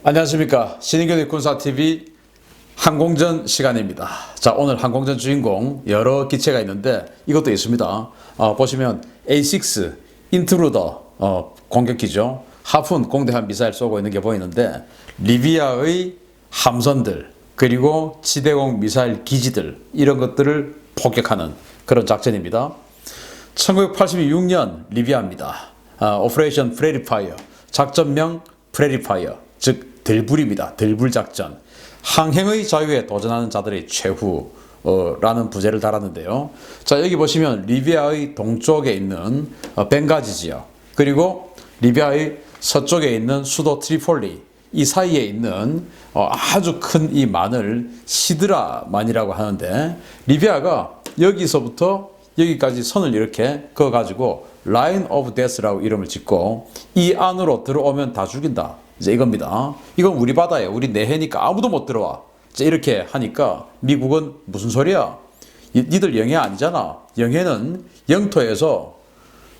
안녕하십니까. 신인균의 군사TV 항공전 시간입니다. 자, 오늘 항공전 주인공 여러 기체가 있는데 이것도 있습니다. 보시면 A6 인트루더 공격기죠. 하푼 공대함 미사일 쏘고 있는 게 보이는데 리비아의 함선들 그리고 지대공 미사일 기지들 이런 것들을 폭격하는 그런 작전입니다. 1986년 리비아입니다. 오퍼레이션 프레리 파이어, 작전명 프레리 파이어, 즉 들불입니다. 들불 작전. 항행의 자유에 도전하는 자들의 최후라는 부제를 달았는데요. 자, 여기 보시면 리비아의 동쪽에 있는 벵가지 지역, 그리고 리비아의 서쪽에 있는 수도 트리폴리, 이 사이에 있는 아주 큰 이 만을 시드라만이라고 하는데, 리비아가 여기서부터 여기까지 선을 이렇게 그어가지고 라인 오브 데스라고 이름을 짓고, 이 안으로 들어오면 다 죽인다, 이제 이겁니다. 이건 우리 바다예요. 우리 내해니까 아무도 못 들어와. 이제 이렇게 하니까 미국은 무슨 소리야? 니들 영해 아니잖아. 영해는 영토에서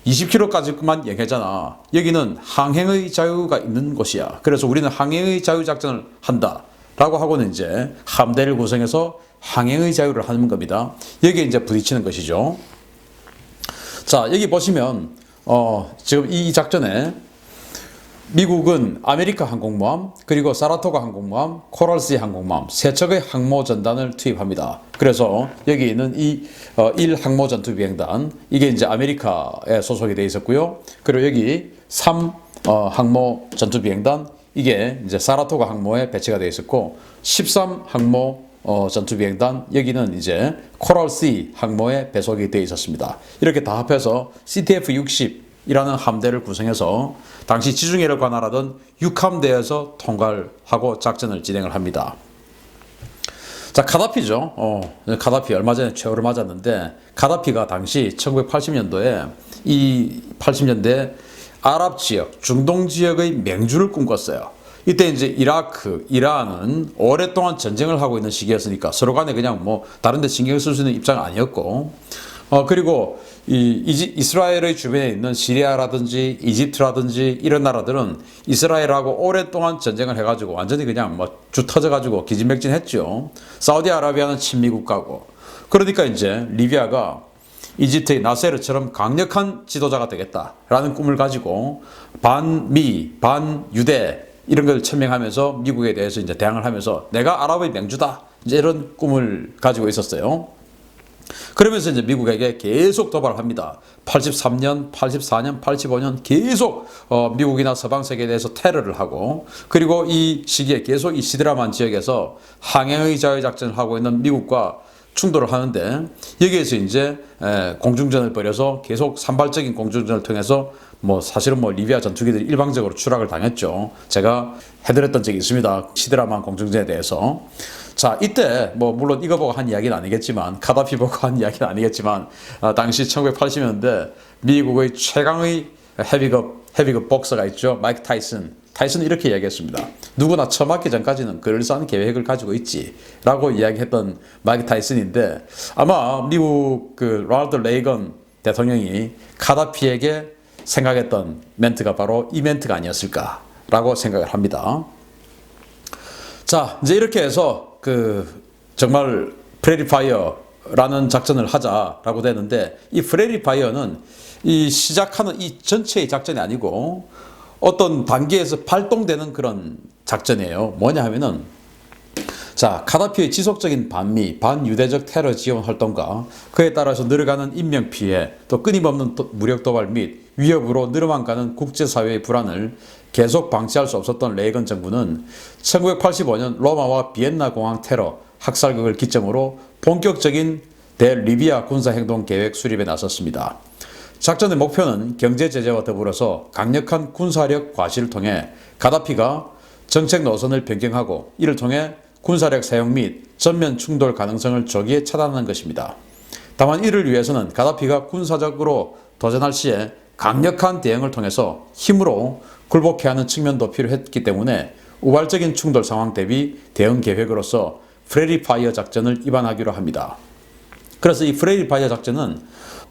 20km까지만 영해잖아. 여기는 항행의 자유가 있는 곳이야. 그래서 우리는 항행의 자유 작전을 한다 라고 하고는 이제 함대를 구성해서 항행의 자유를 하는 겁니다. 여기에 이제 부딪히는 것이죠. 자, 여기 보시면 지금 이 작전에 미국은 아메리카 항공모함, 그리고 사라토가 항공모함, 코랄시 항공모함 세 척의 항모 전단을 투입합니다. 그래서 여기 있는 이 1항모 전투 비행단, 이게 이제 아메리카에 소속이 되어 있었고요. 그리고 여기 3 항모 전투 비행단, 이게 이제 사라토가 항모에 배치가 되어 있었고, 13 항모 전투 비행단, 여기는 이제 코랄시 항모에 배속이 되어 있었습니다. 이렇게 다 합해서 CTF-60 이라는 함대를 구성해서 당시 지중해를 관할하던 6함대에서 통과를 하고 작전을 진행을 합니다. 자, 카다피죠. 카다피 얼마 전에 최후를 맞았는데, 카다피가 당시 1980년도에 이 80년대 아랍 지역, 중동 지역의 맹주를 꿈꿨어요. 이때 이제 이라크, 이란은 오랫동안 전쟁을 하고 있는 시기였으니까 서로 간에 그냥 뭐 다른 데 신경 쓸 수 있는 입장은 아니었고, 그리고 이스라엘의 주변에 있는 시리아라든지 이집트라든지 이런 나라들은 이스라엘하고 오랫동안 전쟁을 해가지고 완전히 그냥 뭐 주 터져가지고 기진맥진했죠. 사우디아라비아는 친미 국가고. 그러니까 이제 리비아가 이집트의 나세르처럼 강력한 지도자가 되겠다라는 꿈을 가지고 반미, 반유대 이런 걸 천명하면서 미국에 대해서 이제 대항을 하면서 내가 아랍의 맹주다, 이제 이런 꿈을 가지고 있었어요. 그러면서 이제 미국에게 계속 도발을 합니다. 83년, 84년, 85년 계속 미국이나 서방 세계에 대해서 테러를 하고, 그리고 이 시기에 계속 이 시드라만 지역에서 항행의 자유 작전을 하고 있는 미국과 충돌을 하는데, 여기에서 이제 공중전을 벌여서 계속 산발적인 공중전을 통해서 뭐 사실은 뭐 리비아 전투기들이 일방적으로 추락을 당했죠. 제가 해드렸던 적이 있습니다. 시드라만 공중전에 대해서. 자, 이때 뭐 물론 이거 보고 한 이야기는 아니겠지만, 카다피 보고 한 이야기는 아니겠지만, 당시 1980년대 미국의 최강의 헤비급 복서가 있죠. 마이크 타이슨. 타이슨은 이렇게 이야기했습니다. 누구나 처맞기 전까지는 그럴싸한 계획을 가지고 있지 라고 이야기했던 마이크 타이슨인데, 아마 미국 로널드 레이건 대통령이 카다피에게 생각했던 멘트가 바로 이 멘트가 아니었을까라고 생각을 합니다. 자, 이제 이렇게 해서 정말 프레리 파이어라는 작전을 하자라고 되는데, 이 프레리 파이어는 이 시작하는 이 전체의 작전이 아니고 어떤 단계에서 발동되는 그런 작전이에요. 뭐냐 하면은, 자, 카다피의 지속적인 반미, 반유대적 테러 지원 활동과 그에 따라서 늘어가는 인명피해, 또 끊임없는 무력 도발 및 위협으로 늘어만 가는 국제사회의 불안을 계속 방치할 수 없었던 레이건 정부는 1985년 로마와 비엔나 공항 테러 학살극을 기점으로 본격적인 대리비아 군사행동 계획 수립에 나섰습니다. 작전의 목표는 경제 제재와 더불어서 강력한 군사력 과시를 통해 가다피가 정책 노선을 변경하고, 이를 통해 군사력 사용 및 전면 충돌 가능성을 조기에 차단하는 것입니다. 다만 이를 위해서는 가다피가 군사적으로 도전할 시에 강력한 대응을 통해서 힘으로 굴복해야 하는 측면도 필요했기 때문에 우발적인 충돌 상황 대비 대응 계획으로서 프레리 파이어 작전을 입안하기로 합니다. 그래서 이 프레리 파이어 작전은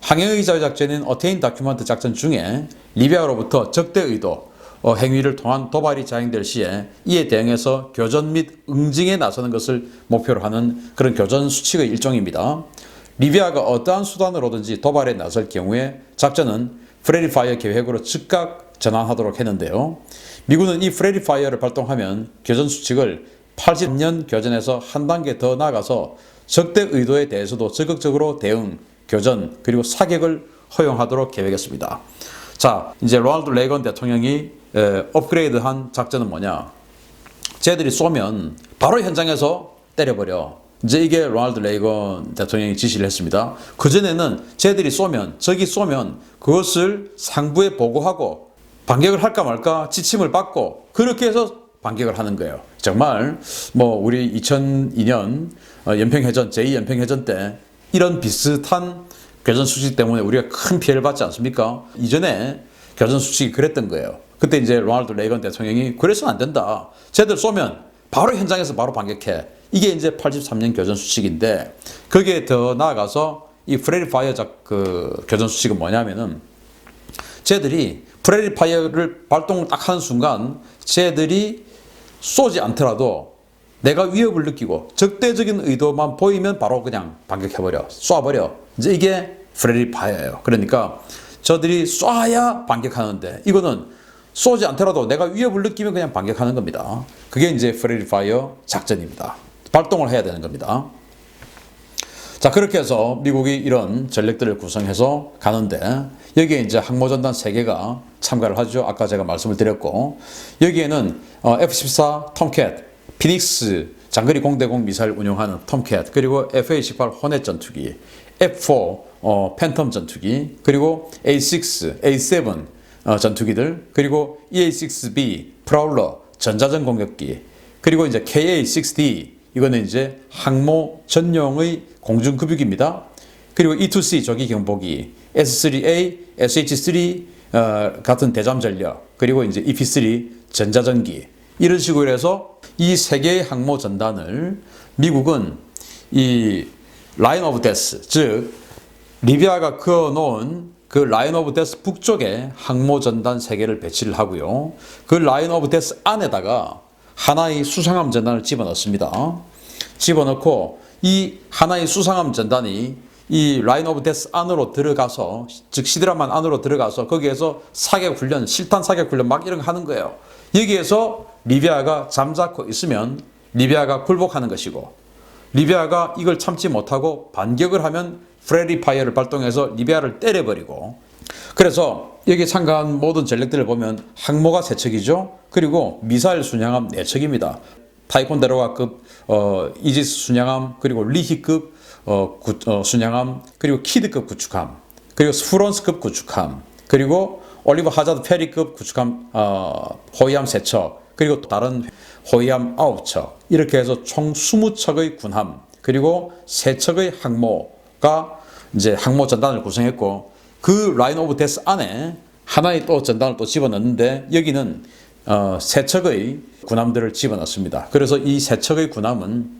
항행의 자유 작전인 어테인 다큐먼트 작전 중에 리비아로부터 적대 의도, 행위를 통한 도발이 자행될 시에 이에 대응해서 교전 및 응징에 나서는 것을 목표로 하는 그런 교전 수칙의 일종입니다. 리비아가 어떠한 수단으로든지 도발에 나설 경우에 작전은 프레리 파이어 계획으로 즉각 전환하도록 했는데요. 미군은 이 프레리 파이어를 발동하면 교전 수칙을 80년 교전에서 한 단계 더 나아가서 적대 의도에 대해서도 적극적으로 대응, 교전, 그리고 사격을 허용하도록 계획했습니다. 자, 이제 로널드 레이건 대통령이 업그레이드한 작전은 뭐냐? 쟤들이 쏘면 바로 현장에서 때려버려. 이제 이게 로널드 레이건 대통령이 지시를 했습니다. 그전에는 쟤들이 쏘면, 적이 쏘면 그것을 상부에 보고하고 반격을 할까 말까 지침을 받고 그렇게 해서 반격을 하는 거예요. 정말 우리 2002년 연평해전, 제2연평해전 때 이런 비슷한 교전 수칙 때문에 우리가 큰 피해를 받지 않습니까? 이전에 교전 수칙이 그랬던 거예요. 그때 이제 로널드 레이건 대통령이 그래서는 안 된다. 쟤들 쏘면 바로 현장에서 바로 반격해. 이게 이제 83년 교전 수칙인데 거기에 더 나아가서 이 프레리 파이어 교전 수칙은 뭐냐면은 쟤들이 프레리 파이어를 발동을 딱 하는 순간 쟤들이 쏘지 않더라도 내가 위협을 느끼고 적대적인 의도만 보이면 바로 그냥 반격해버려. 쏴버려. 이제 이게 프레리 파이어예요. 그러니까 저들이 쏴야 반격하는데 이거는 쏘지 않더라도 내가 위협을 느끼면 그냥 반격하는 겁니다. 그게 이제 프레리 파이어 작전입니다. 발동을 해야 되는 겁니다. 자, 그렇게 해서 미국이 이런 전력들을 구성해서 가는데 여기에 이제 항모전단 3개가 참가를 하죠. 아까 제가 말씀을 드렸고 여기에는 F-14 톰캣, 피닉스 장거리 공대공 미사일 운용하는 톰캣, 그리고 F-18 호넷 전투기, F-4 팬텀 전투기, 그리고 A-6, A-7 전투기들, 그리고 EA-6B 프라울러 전자전 공격기, 그리고 이제 KA-6D 이거는 이제 항모 전용의 공중급유기입니다. 그리고 E-2C 조기 경보기, S-3A, SH-3 같은 대잠 전력, 그리고 이제 EP-3 전자전기, 이런 식으로 해서 이 3개의 항모 전단을 미국은 이 라인 오브 데스, 즉 리비아가 그어놓은 그 라인 오브 데스 북쪽에 항모 전단 3개를 배치를 하고요. 그 라인 오브 데스 안에다가 하나의 수상함 전단을 집어넣습니다. 집어넣고 이 하나의 수상함 전단이 이 라인 오브 데스 안으로 들어가서, 즉 시드라만 안으로 들어가서 거기에서 사격 훈련, 실탄 사격 훈련 막 이런 거 하는 거예요. 여기에서 리비아가 잠자코 있으면 리비아가 굴복하는 것이고, 리비아가 이걸 참지 못하고 반격을 하면 프레리 파이어를 발동해서 리비아를 때려버리고, 그래서 여기에 참가한 모든 전력들을 보면 항모가 3척이죠. 그리고 미사일 순양함 4척입니다. 타이콘데로가급 이지스 순양함, 그리고 리히급 순양함, 그리고 키드급 구축함, 그리고 스프론스급 구축함, 그리고 올리버 하자드 페리급 구축함 호위함 3척, 그리고 또 다른 호위함 9척, 이렇게 해서 총 20척의 군함, 그리고 3척의 항모가 이제 항모 전단을 구성했고, 그 라인 오브 데스 안에 하나의 또 전단을 또 집어넣는데 여기는 3척의 군함들을 집어넣습니다. 그래서 이 3척의 군함은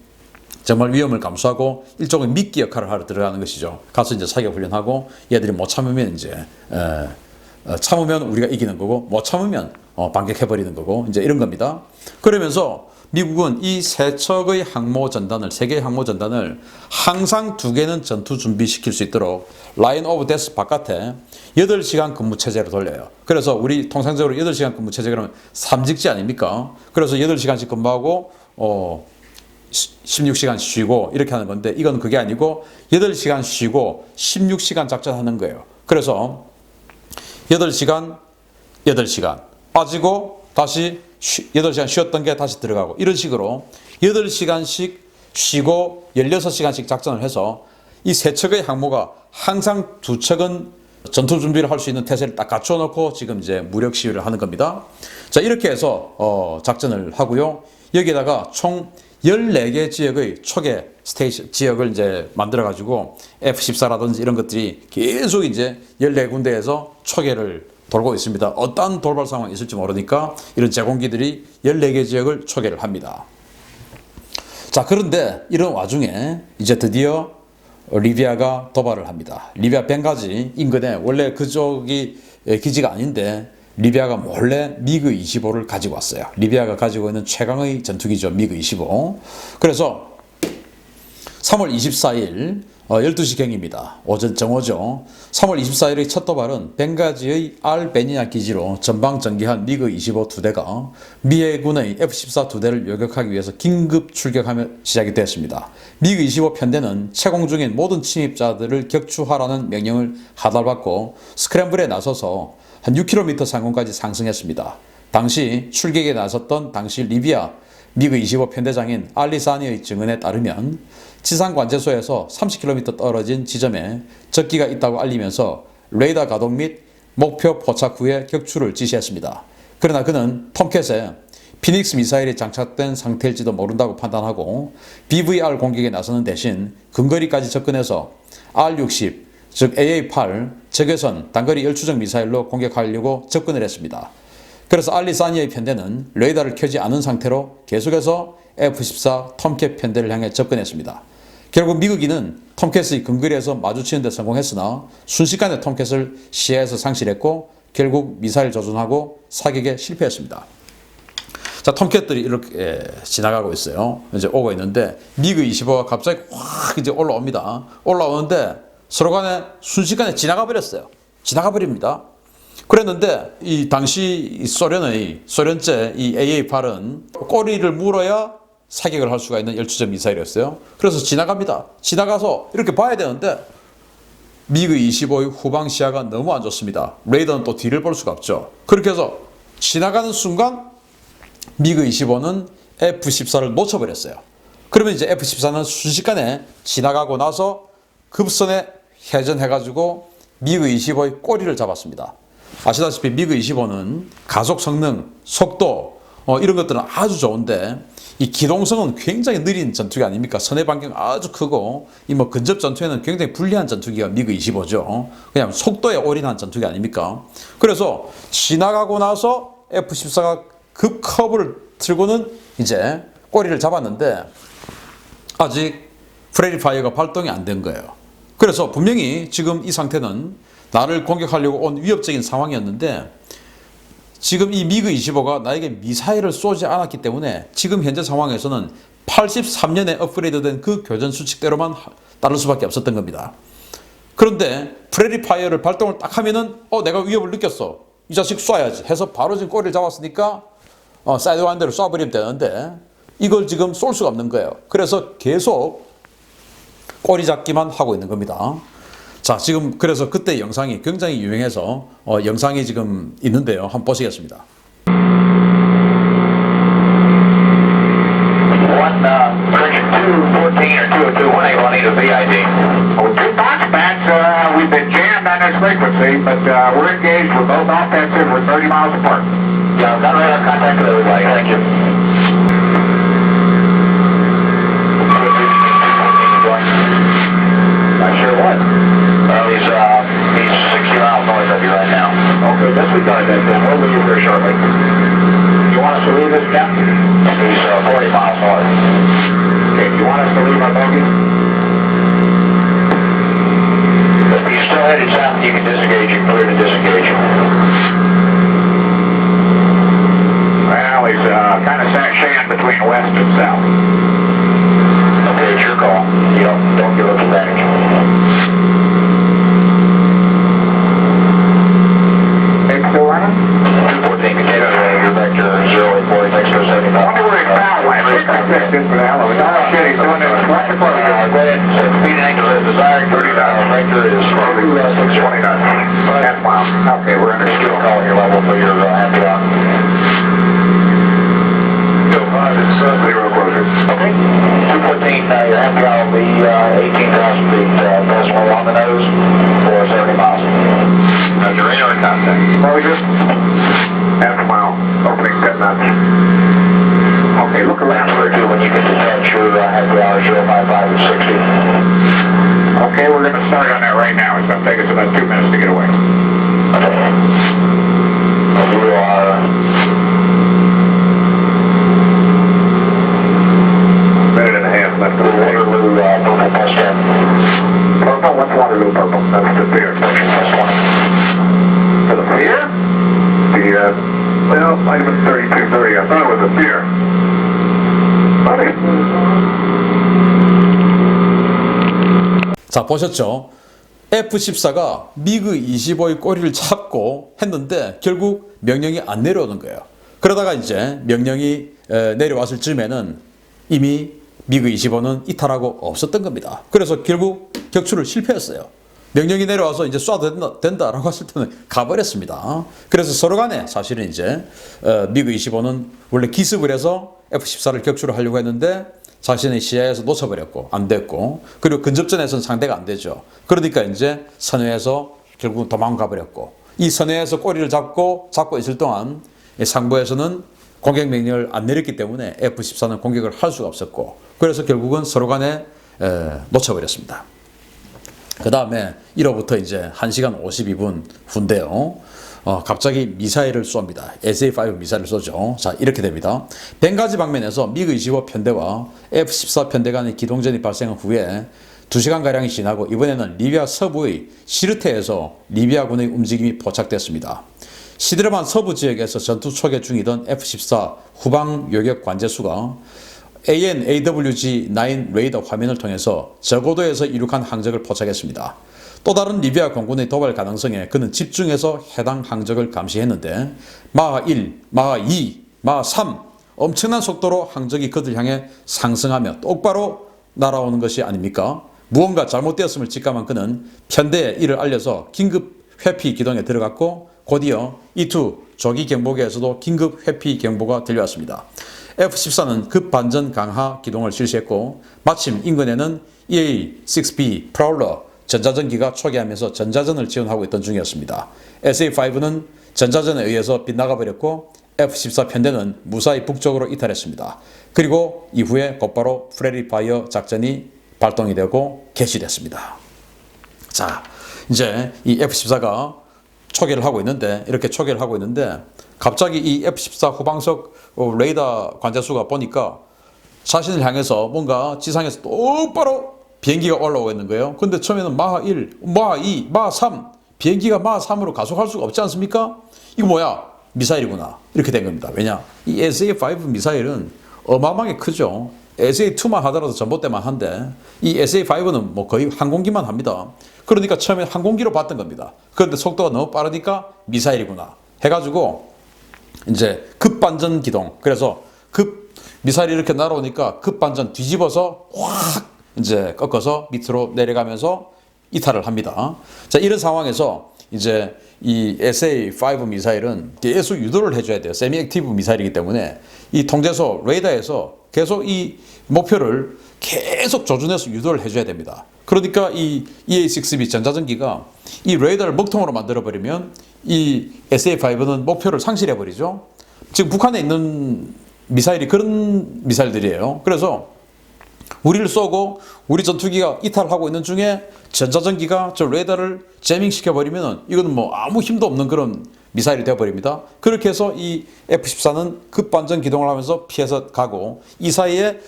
정말 위험을 감수하고 일종의 미끼 역할을 하러 들어가는 것이죠. 가서 이제 사격 훈련하고 얘들이 못 참으면 이제 참으면 우리가 이기는 거고, 못 참으면 반격해버리는 거고, 이제 이런 겁니다. 그러면서 미국은 이 3척의 항모 전단을, 3개의 항모 전단을 항상 2개는 전투 준비시킬 수 있도록 라인 오브 데스 바깥에 8시간 근무 체제로 돌려요. 그래서 우리 통상적으로 8시간 근무 체제 그러면 삼직제 아닙니까? 그래서 8시간씩 근무하고 16시간 쉬고 이렇게 하는 건데, 이건 그게 아니고 8시간 쉬고 16시간 작전하는 거예요. 그래서 8시간 빠지고 다시 8시간 쉬었던 게 다시 들어가고, 이런 식으로 8시간씩 쉬고 16시간씩 작전을 해서 이 3척의 항모가 항상 2척은 전투 준비를 할 수 있는 태세를 딱 갖춰 놓고 지금 이제 무력 시위를 하는 겁니다. 자, 이렇게 해서 작전을 하고요. 여기에다가 총 14개 지역의 초계 스테이션 지역을 이제 만들어 가지고 F-14라든지 이런 것들이 계속 이제 14군데에서 초계를 돌고 있습니다. 어떤 돌발 상황이 있을지 모르니까 이런 제공기들이 14개 지역을 초계를 합니다. 자, 그런데 이런 와중에 이제 드디어 리비아가 도발을 합니다. 리비아 벵가지 인근에, 원래 그쪽이 기지가 아닌데 리비아가 몰래 미그 25를 가지고 왔어요. 리비아가 가지고 있는 최강의 전투기죠. 미그 25. 그래서 3월 24일 12시경입니다. 오전 정오죠. 3월 24일의 첫 도발은 벵가지의 알베니아 기지로 전방 전개한 미그 25 두 대가 미 해군의 F-14 두 대를 요격하기 위해서 긴급 출격하며 시작이 되었습니다. 미그 25 편대는 채공 중인 모든 침입자들을 격추하라는 명령을 하달받고 스크램블에 나서서 한 6km 상공까지 상승했습니다. 당시 출격에 나섰던 당시 리비아 미그 25 편대장인 알리사니의 증언에 따르면 지상관제소에서 30km 떨어진 지점에 적기가 있다고 알리면서 레이더 가동 및 목표 포착 후에 격추를 지시했습니다. 그러나 그는 톰캣에 피닉스 미사일이 장착된 상태일지도 모른다고 판단하고 BVR 공격에 나서는 대신 근거리까지 접근해서 R-60, 즉 AA-8 적외선 단거리 열추적 미사일로 공격하려고 접근을 했습니다. 그래서 알리사니의 편대는 레이더를 켜지 않은 상태로 계속해서 F-14 톰캣 편대를 향해 접근했습니다. 결국 미국인은 톰캣의 근거리에서 마주치는 데 성공했으나 순식간에 톰캣을 시야에서 상실했고 결국 미사일 조준하고 사격에 실패했습니다. 자, 톰캣들이 이렇게 지나가고 있어요. 이제 오고 있는데 미그 25가 갑자기 확 이제 올라옵니다. 올라오는데 서로 간에 순식간에 지나가 버렸어요. 지나가 버립니다. 그랬는데 이 당시 소련제 이 AA-8은 꼬리를 물어야 사격을 할 수가 있는 열추적 미사일이었어요. 그래서 지나갑니다. 지나가서 이렇게 봐야 되는데 미그 25의 후방 시야가 너무 안 좋습니다. 레이더는 또 뒤를 볼 수가 없죠. 그렇게 해서 지나가는 순간 미그 25는 F-14를 놓쳐버렸어요. 그러면 이제 F-14는 순식간에 지나가고 나서 급선에 회전해가지고 미그 25의 꼬리를 잡았습니다. 아시다시피 미그 25는 가속 성능, 속도 이런 것들은 아주 좋은데 이 기동성은 굉장히 느린 전투기 아닙니까? 선의 반경 아주 크고 이 뭐 근접 전투에는 굉장히 불리한 전투기가 미그 25죠. 그냥 속도에 올인한 전투기 아닙니까? 그래서 지나가고 나서 F-14가 급 커브를 틀고는 이제 꼬리를 잡았는데 아직 프레리 파이어가 발동이 안 된 거예요. 그래서 분명히 지금 이 상태는 나를 공격하려고 온 위협적인 상황이었는데 지금 이 미그 25가 나에게 미사일을 쏘지 않았기 때문에 지금 현재 상황에서는 83년에 업그레이드된 그 교전 수칙대로만 따를 수밖에 없었던 겁니다. 그런데 프레리 파이어를 발동을 딱 하면은 내가 위협을 느꼈어. 이 자식 쏴야지 해서 바로 지금 꼬리를 잡았으니까 사이드와인더를 쏴버리면 되는데 이걸 지금 쏠 수가 없는 거예요. 그래서 계속 꼬리 잡기만 하고 있는 겁니다. 자, 지금 그래서 그때 영상이 굉장히 유명해서 영상이 지금 있는데요. 한번 보시겠습니다. We've been jammed on this frequency, but we're engaged. We're both offensive. We're 30 miles apart. Yeah, I've got radar contact with everybody. Thank you. Not sure what. Well, he's 60 miles north of you right now. Okay, disregard that. Then we'll leave here shortly. You want us to leave this, Captain? He's 40 miles north. Okay, you want us to leave our bogey? If he's still headed south, you can disengage. You can clear to disengage. Well, he's kind of sashaying between west and south. Okay, it's your call. You don't give us advantage. Hey, still running? 214, Potato, you're back to 084, thanks for 75. I wonder where he found one. Just for the hell of it. Oh, shit, he's doing it right in front of you. Go ahead, set speed angle is desired, 39. Vector is 629. That's wild. Okay, we're under still calling your level for your happy rock. It's zero closure. Okay. 214, your happy rock will be 18,000 feet decimal on the nose for 70 miles. Your radar contact. Closure. Half a mile. Opening 10 knots. Okay, look around for two when you can detach your happy hour 055 and 60. Okay, we're going to start on that right now. It's going to take us about 2 minutes to get away. Okay. You are... minute and a half left of the Waterloo purple plus 10. Purple? What's Waterloo purple? That's the pier. Plus 20. For the pier? The appear. Buddy. 자, 보셨죠? F-14가 미그 25의 꼬리를 잡고 했는데 결국 명령이 안 내려오는 거예요. 그러다가 이제 명령이 내려왔을 즈음에는 이미 미그 25는 이탈하고 없었던 겁니다. 그래서 결국 격추를 실패했어요. 명령이 내려와서 이제 쏴도 된다라고 했을 때는 가버렸습니다. 그래서 서로 간에 사실은 이제 미그 25는 원래 기습을 해서 F-14를 격추를 하려고 했는데 자신의 시야에서 놓쳐버렸고 안 됐고, 그리고 근접전에서는 상대가 안 되죠. 그러니까 이제 선회에서 결국 도망가 버렸고, 이 선회에서 꼬리를 잡고 있을 동안 상부에서는 공격 명령을 안 내렸기 때문에 F-14는 공격을 할 수가 없었고, 그래서 결국은 서로 간에 놓쳐버렸습니다. 그 다음에 1호부터 이제 1시간 52분 후인데요. 갑자기 미사일을 쏩니다. SA-5 미사일을 쏘죠. 자, 이렇게 됩니다. 벵가지 방면에서 미그 25 편대와 F-14 편대 간의 기동전이 발생한 후에 2시간가량이 지나고 이번에는 리비아 서부의 시르테에서 리비아군의 움직임이 포착됐습니다. 시드르만 서부 지역에서 전투 초계 중이던 F-14 후방 요격 관제수가 AN/AWG-9 레이더 화면을 통해서 저고도에서 이륙한 항적을 포착했습니다. 또 다른 리비아 공군의 도발 가능성에 그는 집중해서 해당 항적을 감시했는데 마하 1, 마하 2, 마하 3 엄청난 속도로 항적이 그들 향해 상승하며 똑바로 날아오는 것이 아닙니까? 무언가 잘못되었음을 직감한 그는 편대에 이를 알려서 긴급 회피 기동에 들어갔고 곧이어 E2 조기 경보기에서도 긴급 회피 경보가 들려왔습니다. F-14는 급반전 강화 기동을 실시했고 마침 인근에는 EA-6B 프라울러 전자전기가 초기하면서 전자전을 지원하고 있던 중이었습니다. SA-5는 전자전에 의해서 빗나가 버렸고 F-14 편대는 무사히 북쪽으로 이탈했습니다. 그리고 이후에 곧바로 프레리 파이어 작전이 발동이 되고 개시됐습니다. 자, 이제 이 F-14가 초계를 하고 있는데, 이렇게 초계를 하고 있는데 갑자기 이 F-14 후방석 레이더 관제수가 보니까 자신을 향해서 뭔가 지상에서 똑바로 비행기가 올라오고 있는 거예요. 근데 처음에는 마하 1, 마하 2, 마하 3 비행기가 마하 3으로 가속할 수가 없지 않습니까? 이거 뭐야? 미사일이구나. 이렇게 된 겁니다. 왜냐? 이 SA-5 미사일은 어마어마하게 크죠. SA-2만 하더라도 전봇대만 한데 이 SA-5는 뭐 거의 항공기만 합니다. 그러니까 처음에 항공기로 봤던 겁니다. 그런데 속도가 너무 빠르니까 미사일이구나 해가지고 이제 급반전 기동. 그래서 미사일이 이렇게 날아오니까 급반전 뒤집어서 확 이제 꺾어서 밑으로 내려가면서 이탈을 합니다. 자, 이런 상황에서 이제 이 SA-5 미사일은 계속 유도를 해줘야 돼요. 세미 액티브 미사일이기 때문에 이 통제소 레이더에서 계속 이 목표를 계속 조준해서 유도를 해줘야 됩니다. 그러니까 이 EA-6B 전자전기가 이 레이더를 먹통으로 만들어버리면 이 SA-5는 목표를 상실해버리죠. 지금 북한에 있는 미사일이 그런 미사일들이에요. 그래서 우리를 쏘고 우리 전투기가 이탈하고 있는 중에 전자전기가 저 레이더를 재밍시켜버리면 이건 뭐 아무 힘도 없는 그런 미사일이 되어버립니다. 그렇게 해서 이 F-14는 급반전 기동을 하면서 피해서 가고 이 사이에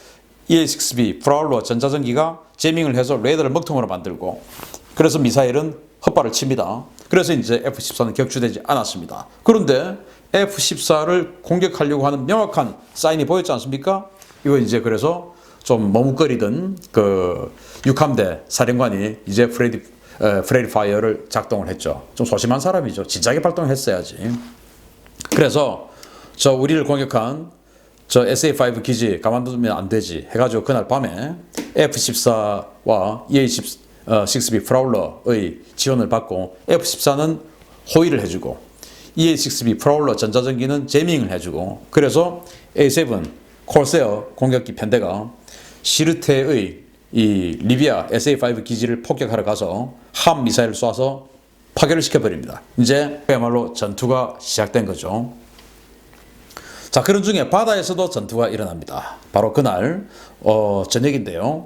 EA-6B 프라울러 전자전기가 재밍을 해서 레이더를 먹통으로 만들고 그래서 미사일은 헛발을 칩니다. 그래서 이제 F-14는 격추되지 않았습니다. 그런데 F-14를 공격하려고 하는 명확한 사인이 보였지 않습니까? 이거 이제 그래서 좀 머뭇거리던 그 6함대 사령관이 이제 프레리 파이어를 작동을 했죠. 좀 소심한 사람이죠. 진작에 발동했어야지. 그래서 저 우리를 공격한 저 SA-5 기지 가만두면 안 되지 해가지고 그날 밤에 F-14와 EA-6B 프라울러의 지원을 받고 F-14는 호위를 해주고 EA-6B 프라울러 전자전기는 제밍을 해주고 그래서 A-7 콜세어 공격기 편대가 시르테의 이 리비아 SA-5 기지를 폭격하러 가서 함 미사일을 쏴서 파괴를 시켜버립니다. 이제 그야말로 전투가 시작된 거죠. 자, 그런 중에 바다에서도 전투가 일어납니다. 바로 그날 저녁인데요.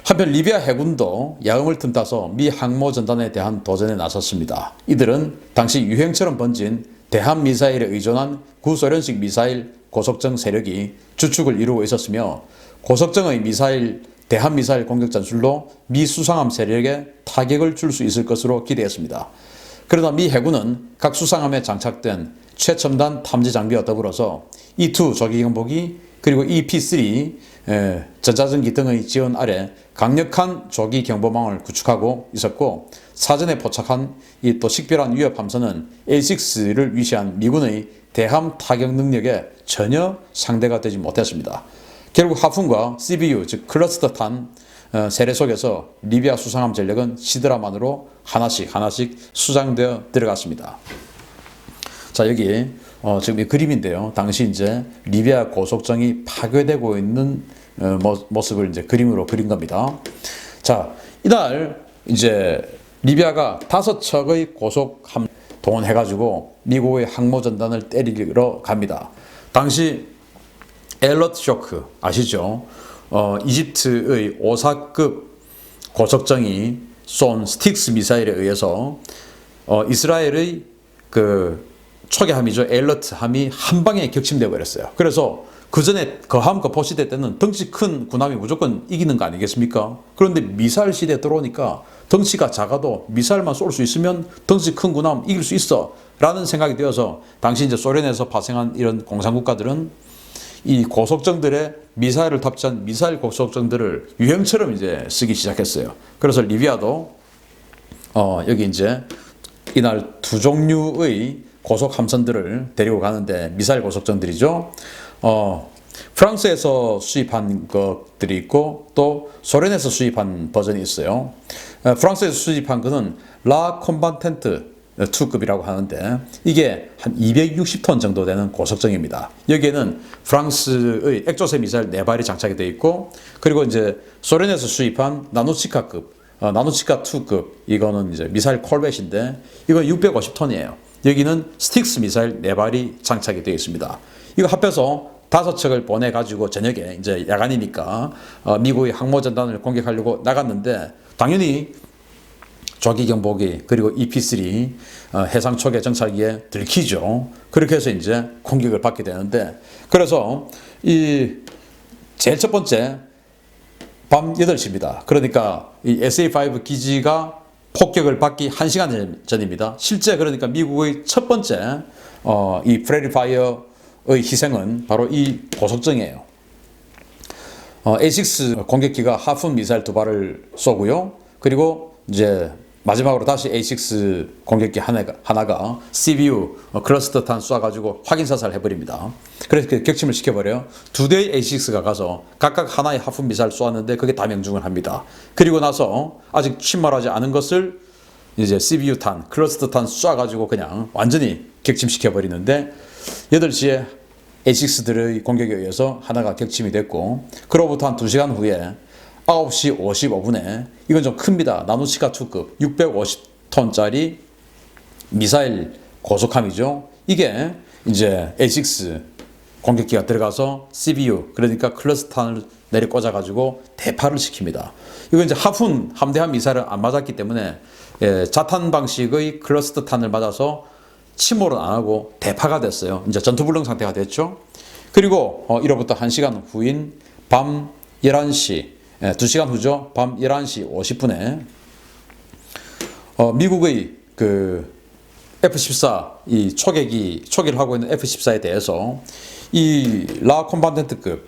한편 리비아 해군도 야음을 틈타서 미 항모 전단에 대한 도전에 나섰습니다. 이들은 당시 유행처럼 번진 대함 미사일에 의존한 구소련식 미사일 고속정 세력이 주축을 이루고 있었으며 고속정의 대함 미사일 공격 전술로 미 수상함 세력에 타격을 줄 수 있을 것으로 기대했습니다. 그러나 미 해군은 각 수상함에 장착된 최첨단 탐지 장비와 더불어서 E2 조기 경보기 그리고 EP3 전자전기 등의 지원 아래 강력한 조기 경보망을 구축하고 있었고, 사전에 포착한 이 또 식별한 위협 함선은 A6를 위시한 미군의 대함 타격 능력에 전혀 상대가 되지 못했습니다. 결국 하푼과 CBU 즉 클러스터탄 세례 속에서 리비아 수상함 전력은 시드라만으로 하나씩 수장되어 들어갔습니다. 자, 여기 지금 이 그림인데요. 당시 이제 리비아 고속정이 파괴되고 있는 모습을 이제 그림으로 그린 겁니다. 자, 이날 이제 리비아가 5척의 고속함 동원해가지고 미국의 항모전단을 때리러 갑니다. 당시 엘러트 쇼크 아시죠? 이집트의 5사급 고속정이 쏜 스틱스 미사일에 의해서 이스라엘의 그 초계함이죠. 엘러트함이 한 방에 격침되어 버렸어요. 그래서 그 전에 거함 그 포시대 때는 덩치 큰 군함이 무조건 이기는 거 아니겠습니까? 그런데 미사일 시대에 들어오니까 덩치가 작아도 미사일만 쏠 수 있으면 덩치 큰 군함 이길 수 있어 라는 생각이 되어서 당시 이제 소련에서 파생한 이런 공산국가들은 이 고속정들의 미사일을 탑재한 미사일 고속정들을 유행처럼 이제 쓰기 시작했어요. 그래서 리비아도 여기 이제 이날 두 종류의 고속 함선들을 데리고 가는데, 미사일 고속정들이죠. 프랑스에서 수입한 것들이 있고 또 소련에서 수입한 버전이 있어요. 프랑스에서 수입한 것은 라 콤바텐트 2급이라고 하는데, 이게 한 260톤 정도 되는 고속정입니다. 여기에는 프랑스의 액조세 미사일 4발이 장착이 되어 있고, 그리고 이제 소련에서 수입한 나누치카급, 나누치카 2급, 이거는 이제 미사일 콜벳인데 이건 650톤이에요. 여기는 스틱스 미사일 4발이 장착이 되어 있습니다. 이거 합해서 5척을 보내가지고 저녁에 이제 야간이니까 미국의 항모전단을 공격하려고 나갔는데, 당연히 조기경보기 그리고 EP3 해상초계 정찰기에 들키죠. 그렇게 해서 이제 공격을 받게 되는데, 그래서 이 제일 첫 번째 밤 8시입니다. 그러니까 이 SA5 기지가 폭격을 받기 1시간 전입니다. 실제 그러니까 미국의 첫 번째 이 프레리 파이어의 희생은 바로 이 고속정이에요. A6 공격기가 하푼 미사일 2발을 쏘고요. 그리고 이제 마지막으로 다시 A6 공격기 하나가 CBU 클러스터탄 쏴가지고 확인사살 해버립니다. 그래서 격침을 시켜버려요. 2대의 A6가 가서 각각 하나의 하푼 미사일 쏘았는데 그게 다 명중을 합니다. 그리고 나서 아직 침몰하지 않은 것을 이제 CBU탄, 클러스터탄 쏴가지고 그냥 완전히 격침시켜버리는데, 8시에 A6들의 공격에 의해서 하나가 격침이 됐고, 그로부터 한 2시간 후에 9시 55분에 이건 좀 큽니다. 나누치카 2급 650톤짜리 미사일 고속함이죠. 이게 이제 A6 공격기가 들어가서 CBU 그러니까 클러스탄을 내려 꽂아가지고 대파를 시킵니다. 이건 이제 하푼 함대함 미사일은 안 맞았기 때문에 자탄 방식의 클러스터탄을 맞아서 침몰은 안 하고 대파가 됐어요. 이제 전투불능 상태가 됐죠. 그리고 이로부터 1시간 후인 밤 11시 2시간 후죠. 밤 11시 50분에 미국의 그 F-14 이 초계를 하고 있는 F-14에 대해서 이 라 콤바텐트급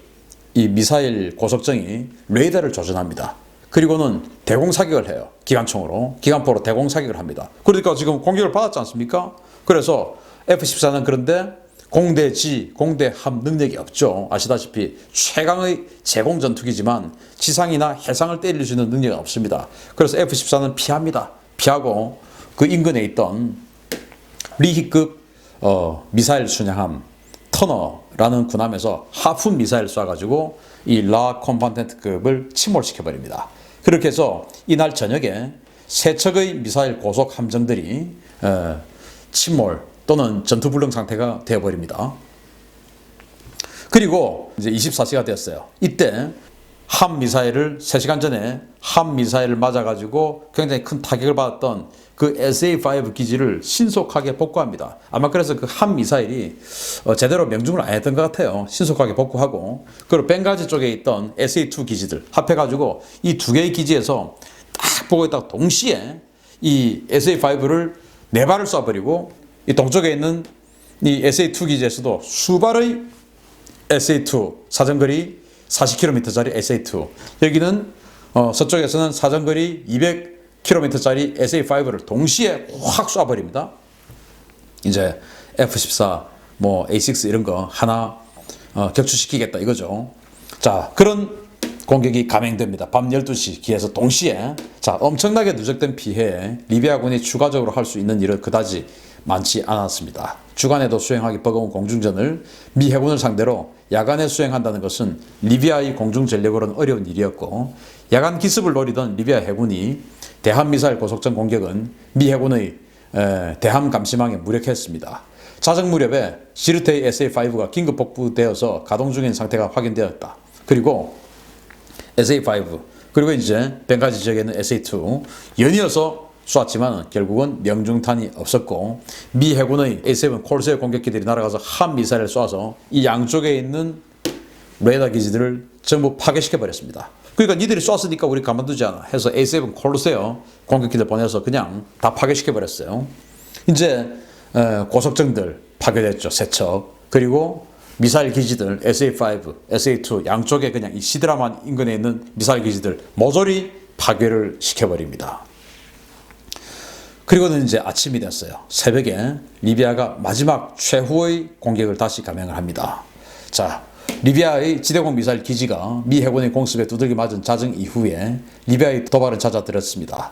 이 미사일 고속정이 레이더를 조준합니다. 그리고는 대공 사격을 해요. 기관포로 대공 사격을 합니다. 그러니까 지금 공격을 받았지 않습니까? 그래서 F-14는 그런데 공대함 능력이 없죠. 아시다시피 최강의 제공 전투기지만 지상이나 해상을 때릴 수 있는 능력이 없습니다. 그래서 F-14는 피하고 그 인근에 있던 리히급 미사일 순양함 터너라는 군함에서 하푼 미사일 쏴가지고 이 라 콤바텐트급을 침몰시켜버립니다. 그렇게 해서 이날 저녁에 3척의 미사일 고속 함정들이 침몰 또는 전투불능 상태가 되어버립니다. 그리고 이제 24시가 되었어요. 이때 함 미사일을 3시간 전에 함 미사일을 맞아가지고 굉장히 큰 타격을 받았던 그 SA5 기지를 신속하게 복구합니다. 아마 그래서 그 함 미사일이 제대로 명중을 안 했던 것 같아요. 신속하게 복구하고, 그리고 벵가지 쪽에 있던 SA2 기지들 합해가지고 이 2개의 기지에서 딱 보고 있다가 동시에 이 SA5를 4발을 쏴버리고, 이 동쪽에 있는 이 SA2 기지에서도 수발의 SA2 사정거리 40km짜리 SA2 여기는 서쪽에서는 사정거리 200km짜리 SA5를 동시에 확 쏴버립니다. 이제 F-14 뭐 A6 이런 거 하나 격추시키겠다 이거죠. 자, 그런 공격이 감행됩니다. 밤 12시 기에서 동시에. 자, 엄청나게 누적된 피해에 리비아군이 추가적으로 할 수 있는 일은 그다지 많지 않았습니다. 주간에도 수행하기 버거운 공중전을 미 해군을 상대로 야간에 수행한다는 것은 리비아의 공중 전력으로는 어려운 일이었고, 야간 기습을 노리던 리비아 해군이 대함미사일 고속전 공격은 미 해군의 대함 감시망에 무력했습니다. 자정 무렵에 시르테이 SA5가 긴급 복구되어서 가동 중인 상태가 확인되었다. 그리고 SA5 그리고 이제 벵가지 지역에 있는 SA2 연이어서 쏘았지만 결국은 명중탄이 없었고, 미 해군의 A7 콜세어 공격기들이 날아가서 한 미사일을 쏘아서 이 양쪽에 있는 레이더 기지들을 전부 파괴시켜 버렸습니다. 그러니까 니들이 쏘았으니까 우리 가만두지 않아 해서 A7 콜세어 공격기들 보내서 그냥 다 파괴시켜 버렸어요. 이제 고속정들 파괴됐죠. 세 척. 그리고 미사일 기지들 SA5, SA2 양쪽에 그냥 이 시드라만 인근에 있는 미사일 기지들 모조리 파괴를 시켜버립니다. 그리고는 이제 아침이 됐어요. 새벽에 리비아가 마지막 최후의 공격을 다시 감행을 합니다. 자, 리비아의 지대공 미사일 기지가 미 해군의 공습에 두들겨 맞은 자정 이후에 리비아의 도발은 잦아들었습니다.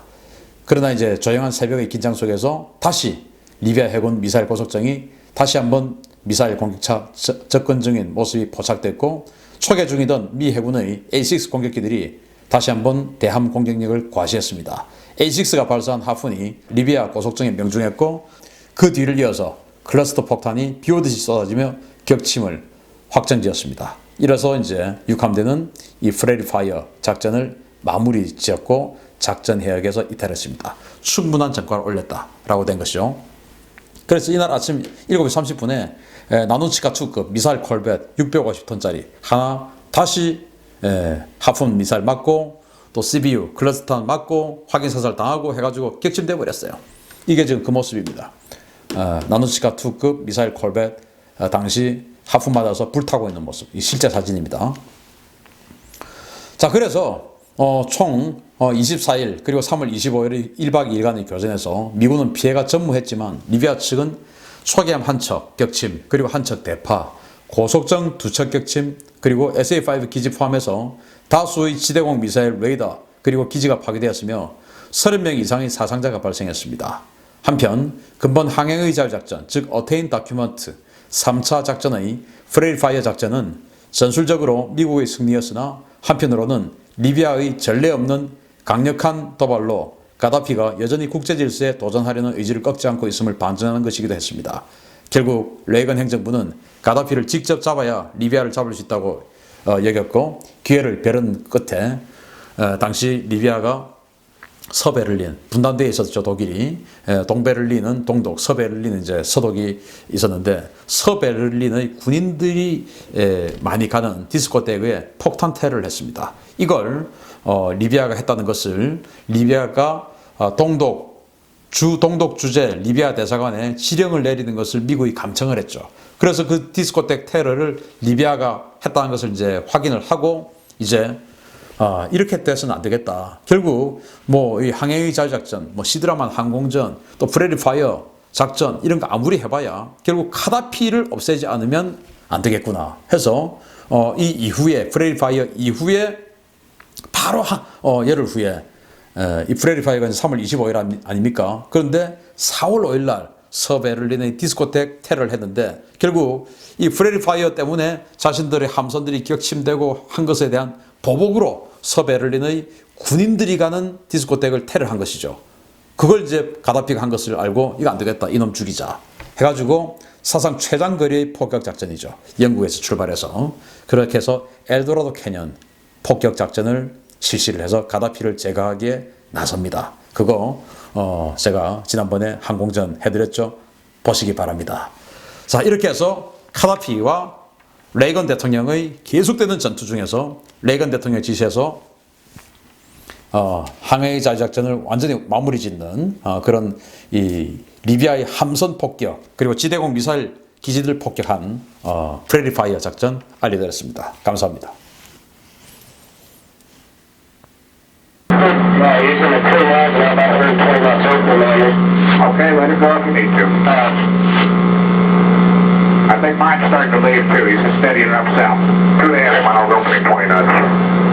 그러나 이제 조용한 새벽의 긴장 속에서 다시 리비아 해군 미사일 고속정이 다시 한번 미사일 공격차 접근 중인 모습이 포착됐고, 초계 중이던 미 해군의 A6 공격기들이 다시 한번 대함 공격력을 과시했습니다. A6가 발사한 하푼이 리비아 고속정에 명중했고, 그 뒤를 이어서 클러스터 폭탄이 비오듯이 쏟아지며 격침을 확정지었습니다. 이래서 이제 육함대는 이 프레리 파이어 작전을 마무리 지었고 작전 해역에서 이탈했습니다. 충분한 전과를 올렸다라고 된 것이죠. 그래서 이날 아침 7시 30분에 나누치카 2급 미사일 콜벳 650톤짜리 하나 다시 하푼 미사일 맞고, 또 CBU 클러스터 맞고 확인 사살 당하고 해가지고 격침돼 버렸어요. 이게 지금 그 모습입니다. 나누치카 2급 미사일 콜벳 당시 하푼 맞아서 불타고 있는 모습, 이 실제 사진입니다. 자, 그래서 총 24일 그리고 3월 25일 1박 2일간의 교전에서 미군은 피해가 전무했지만 리비아 측은 초기함 한 척 격침, 그리고 한 척 대파, 고속정 2척 격침, 그리고 SA5 기지 포함해서 다수의 지대공 미사일 레이더 그리고 기지가 파괴되었으며 30명 이상의 사상자가 발생했습니다. 한편 근본 항행의 자유작전, 즉 어테인 다큐먼트 3차 작전의 프레일 파이어 작전은 전술적으로 미국의 승리였으나 한편으로는 리비아의 전례 없는 강력한 도발로 가다피가 여전히 국제질서에 도전하려는 의지를 꺾지 않고 있음을 반증하는 것이기도 했습니다. 결국 레이건 행정부는 가다피를 직접 잡아야 리비아를 잡을 수 있다고 여겼고, 기회를 벼른 끝에 당시 리비아가 서베를린 분단대에 있었죠. 독일이 동베를린은 동독, 서베를린은 이제 서독이 있었는데, 서베를린의 군인들이 많이 가는 디스코테크에 폭탄 테러를 했습니다. 이걸 리비아가 했다는 것을 리비아가 동독 주재 리비아 대사관에 지령을 내리는 것을 미국이 감청을 했죠. 그래서 그 디스코텍 테러를 리비아가 했다는 것을 이제 확인을 하고, 이제 이렇게 돼서는 안 되겠다. 결국 뭐 이 항해의 자유작전, 뭐 시드라만 항공전, 또 프레리 파이어 작전 이런 거 아무리 해봐야 결국 카다피를 없애지 않으면 안 되겠구나 해서 이 이후에 프레리 파이어 이후에 바로 열흘 후에 이 프레리 파이어가 3월 25일 아닙니까? 그런데 4월 5일 날 서베를린의 디스코텍 테러를 했는데, 결국 이 프레리 파이어 때문에 자신들의 함선들이 격침되고 한 것에 대한 보복으로 서베를린의 군인들이 가는 디스코텍을 테러한 것이죠. 그걸 이제 가다피가 한 것을 알고 이거 안 되겠다, 이놈 죽이자 해가지고 사상 최장거리의 폭격작전이죠. 영국에서 출발해서 그렇게 해서 엘도라도 캐년 폭격작전을 실시를 해서 가다피를 제거하기에 나섭니다. 그거 제가 지난번에 항공전 해드렸죠. 보시기 바랍니다. 자, 이렇게 해서 카다피와 레이건 대통령의 계속되는 전투 중에서 레이건 대통령 지시해서 항해의 자유작전을 완전히 마무리 짓는 그런 이 리비아의 함선 폭격, 그리고 지대공 미사일 기지들 폭격한 프레리 파이어 작전 알려드렸습니다. 감사합니다. Yeah, using the crew line, we're about 120 knots over now. Okay, let it go if you need to. I think mine's starting to leave too. He's just steadying up south. 2 to 1, I'll go for 20 knots.